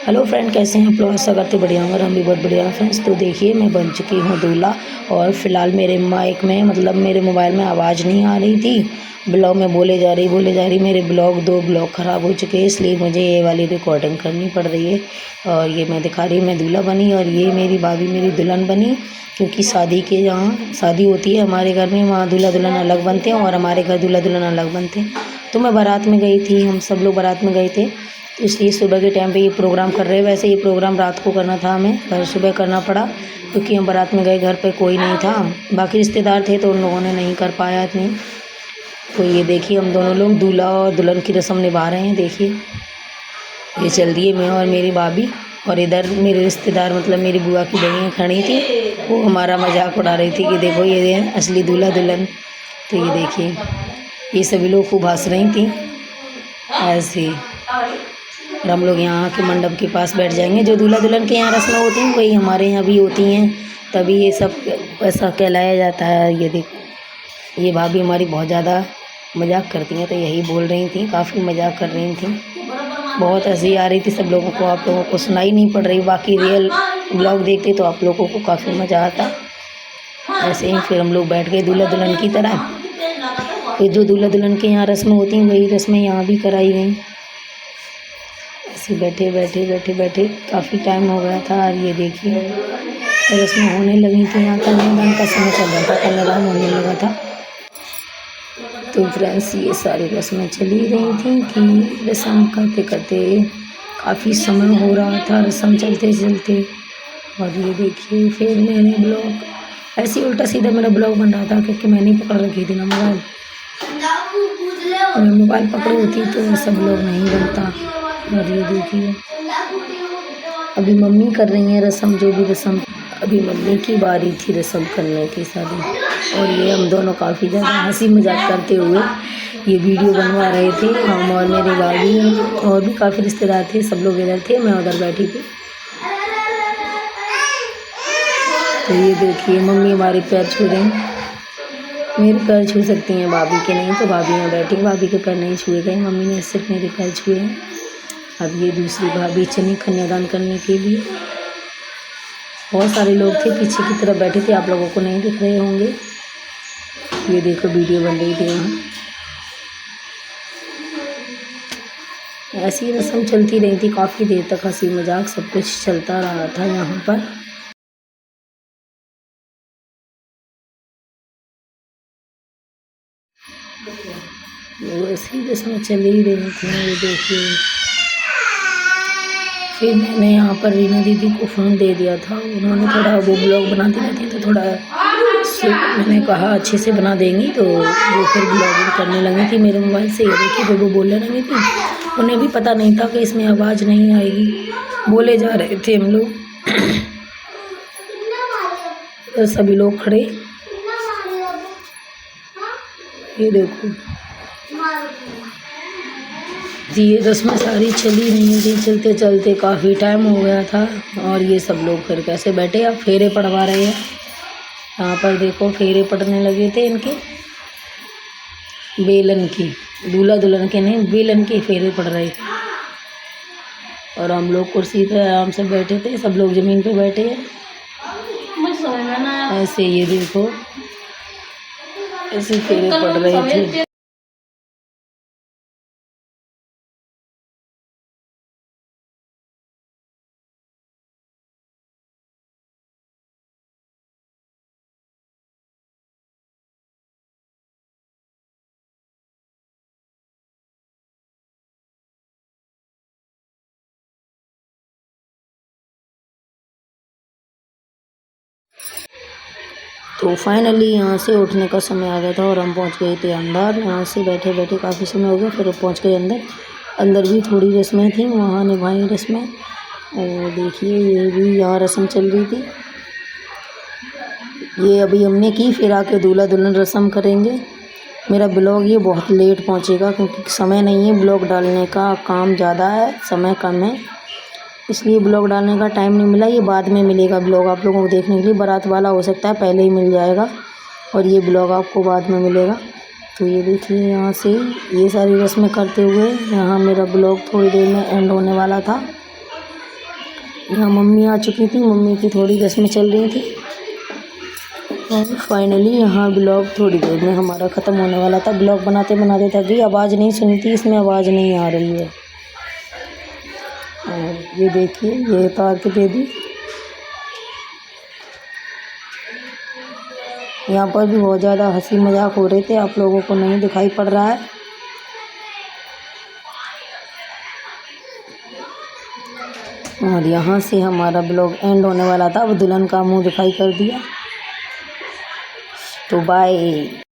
Hello friend, कैसे हैं आप लोग? आशा करते बढ़िया होंगे और हम भी बहुत बढ़िया हैं फ्रेंड्स। तो देखिए, मैं बन चुकी हूँ दूल्हा और फ़िलहाल मेरे माइक में मतलब मेरे मोबाइल में आवाज़ नहीं आ रही थी। ब्लॉग में बोले जा रही मेरे दो ब्लॉग ख़राब हो चुके हैं, इसलिए मुझे ये वाली रिकॉर्डिंग करनी पड़ रही है। और ये मैं दिखा रही हूँ, मैं दूल्हा बनी और ये मेरी भाभी मेरी दुल्हन बनी, क्योंकि शादी के जहाँ शादी होती है हमारे घर में, वहाँ दूल्हा दुल्हन अलग बनते हैं और हमारे घर दूल्हा दुल्हन अलग बनते हैं। तो मैं बारात में गई थी, हम सब लोग बारात में गए थे, तो इसलिए सुबह के टाइम पे ये प्रोग्राम कर रहे हैं। वैसे ये प्रोग्राम रात को करना था हमें, पर सुबह करना पड़ा क्योंकि हम बारात में गए, घर पे कोई नहीं था, बाकी रिश्तेदार थे तो उन लोगों ने नहीं कर पाया इतनी। तो ये देखिए, हम दोनों लोग दूल्हा और दुल्हन की रस्म निभा रहे हैं। देखिए, ये चल रही है मैं और मेरी भाभी, और इधर मेरे रिश्तेदार मतलब मेरी बुआ की बहनें खड़ी थी, वो हमारा मजाक उड़ा रही थी कि देखो ये है असली दूल्हा दुल्हन। तो ये देखिए, ये सभी लोग खूब हंस रही थी ऐसे। और हम लोग यहाँ के मंडप के पास बैठ जाएंगे। जो दूल्हा दुल्हन के यहाँ रस्में होती हैं वही हमारे यहाँ भी होती हैं, तभी ये सब ऐसा कहलाया जाता है। ये देखो, ये भाभी हमारी बहुत ज़्यादा मजाक करती हैं, तो यही बोल रही थी, काफ़ी मजाक कर रही थी, बहुत हंसी आ रही थी सब लोगों को। आप लोगों को सुनाई नहीं पड़ रही, बाकी रियल ब्लॉग देखते तो आप लोगों को काफ़ी मज़ा आता। ऐसे ही फिर हम लोग बैठ गए दूल्हा दुल्हन की तरह। फिर जो दूल्हा दुल्हन के यहाँ रस्में होती हैं वही रस्में यहाँ भी कराई गई। ऐसे बैठे बैठे बैठे बैठे काफ़ी टाइम हो गया था। और ये देखिए, रस्में होने लगी थी, यहाँ कन्यादान का समय चल रहा था, कन्यादान होने लगा था। तो फ्रेंड्स, ये सारी रस्में चली रही थी कि रस्म करते करते काफ़ी समय हो रहा था, रस्म चलते चलते। और ये देखिए, फिर मैंने ब्लॉग ऐसे ही उल्टा सीधा मेरा ब्लॉग बन रहा था, क्योंकि मैंने पकड़ रखी थी ना मोबाइल। मैं मोबाइल पकड़ी होती तो सब लोग नहीं बनता। और ये देखिए, अभी मम्मी कर रही हैं रस्म, जो भी रस्म, अभी मम्मी की बारी थी रस्म करने की शादी। और ये हम दोनों काफ़ी ज़्यादा हंसी मजाक करते हुए ये वीडियो बनवा रहे थे, हम और मेरी भाभी, और भी काफ़ी रिश्तेदार थे, सब लोग इधर थे, मैं उधर बैठी थी। तो ये देखिए, मम्मी हमारे पैर छू रही, मेरे पैर छू सकती हैं, भाभी के नहीं, तो भाभी यहाँ बैठी, भाभी के पैर नहीं छुए गए, मम्मी ने सिर्फ मेरे पैर छुए हैं। अब ये दूसरी भाभी चली कन्यादान करने के लिए। बहुत सारे लोग थे, पीछे की तरफ बैठे थे, आप लोगों को नहीं दिख रहे होंगे। ये देखो, वीडियो बन रही थी वहाँ। ऐसी रस्म चलती रही थी काफ़ी देर तक, हंसी मजाक सब कुछ चलता रहा था यहाँ पर। ऐसी रस्में चली ही रही थी। ये देखिए, फिर मैंने यहाँ पर रीना दीदी को फ़ोन दे दिया था, उन्होंने थोड़ा वो ब्लॉग बनाती रहती तो थोड़ा से मैंने कहा अच्छे से बना देंगी, तो वो फिर ब्लॉगिंग करने लगी थी मेरे मोबाइल से। ये देखिए, फिर वो बोलने लगी थी, उन्हें भी पता नहीं था कि इसमें आवाज़ नहीं आएगी, बोले जा रहे थे हम लोग। तो सभी लोग खड़े, ये देखो, ये रस्में सारी चली नहीं थी, चलते चलते काफ़ी टाइम हो गया था। और ये सब लोग फिर कैसे बैठे, अब फेरे पड़वा रहे हैं। यहाँ पर देखो, फेरे पड़ने लगे थे इनके, बेलन की, दूल्हा दुल्हन के नहीं, बेलन के फेरे पड़ रहे थे। और हम लोग कुर्सी पे आराम से बैठे थे, सब लोग ज़मीन पे बैठे हैं ऐसे। ये देखो, ऐसे फेरे पड़ रहे थे। तो फाइनली यहाँ से उठने का समय आ गया था और हम पहुँच गए थे अंदर। यहाँ से बैठे बैठे काफ़ी समय हो गया, फिर पहुँच गए अंदर। अंदर भी थोड़ी रस्में थी, वहाँ निभाई रस्में। और देखिए, ये भी यहाँ रस्म चल रही थी। ये अभी हमने की, फिर आके दूल्हा दुल्हन रस्म करेंगे। मेरा ब्लॉग ये बहुत लेट पहुँचेगा, क्योंकि समय नहीं है, ब्लॉग डालने का काम ज़्यादा है, समय कम है, इसलिए ब्लॉग डालने का टाइम नहीं मिला। ये बाद में मिलेगा ब्लॉग आप लोगों को देखने के लिए। बारात वाला हो सकता है पहले ही मिल जाएगा, और ये ब्लॉग आपको बाद में मिलेगा। तो ये देखिए, यहाँ से ये सारी रस्में करते हुए यहाँ मेरा ब्लॉग थोड़ी देर में एंड होने वाला था। यहाँ मम्मी आ चुकी थी, मम्मी की थोड़ी रस्में चल रही थी और फाइनली यहाँ ब्लॉग थोड़ी देर में हमारा ख़त्म होने वाला था। ब्लॉग बनाते बनाते थक गई, आवाज़ नहीं सुनती, इसमें आवाज़ नहीं आ रही है। और ये देखिए, ये उतार के दे दी। यहाँ पर भी बहुत ज़्यादा हंसी मजाक हो रहे थे, आप लोगों को नहीं दिखाई पड़ रहा है। और यहाँ से हमारा ब्लॉग एंड होने वाला था। अब दुल्हन का मुंह दिखाई कर दिया, तो बाय।